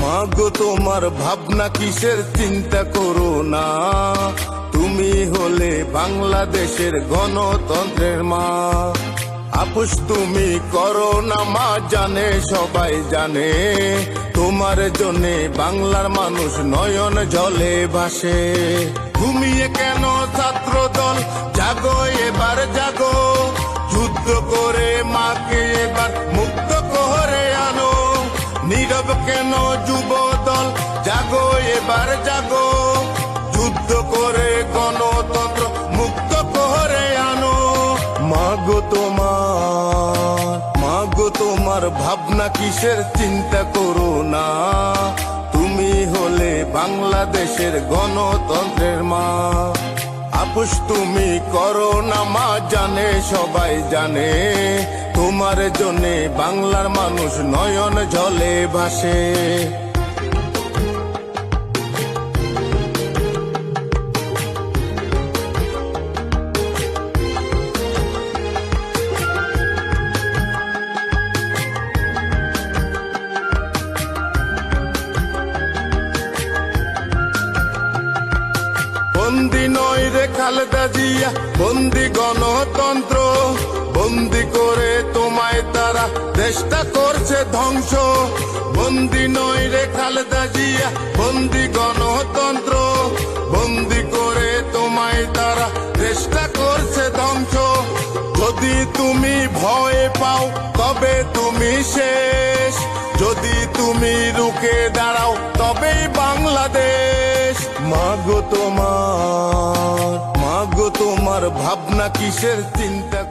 মাগো তোমার ভাবনা কিসের, চিন্তা করো না। তুমি হলে বাংলাদেশের গণতন্ত্রের মা। আপোষ তুমি করো না মা, জানে সবাই জানে। তোমার জন্যে বাংলার মানুষ নয়ন জলে ভাসে। ঘুমিয়ে কেন ছাত্র দল, জাগো এবার জাগো। যুদ্ধ করে মাকে এবার মুক্ত করে আনো। নীরব কেন যুব দল, জাগো এবার জাগো। যুদ্ধ করে গণতন্ত্র মুক্ত করে আনো। মাগো তোমার ভাবনা কিসের, চিন্তা করো না। তুমি হলে বাংলাদেশের গণতন্ত্রের মা। আপোষ তুমি করো না মা, জানে সবাই জানে। তোমার জন্যে বাংলার মানুষ নয়ন জলে ভাসে। বন্দি নয় রে খালেদা জিয়া, বন্দি গণতন্ত্র। বন্দি করে তোমায় তারা দেশটা করছে ধ্বংস। বন্দি নয় রে খালেদা জিয়া, বন্দি গণতন্ত্র। বন্দি করে তোমায় তারা দেশটা করছে ধ্বংস। যদি তুমি ভয় পাও তবে তুমি শেষ। যদি তুমি রুখে দাঁড়াও তবেই বাংলাদেশ। মাগো তোমার ভাবনা কিসের, চিন্তা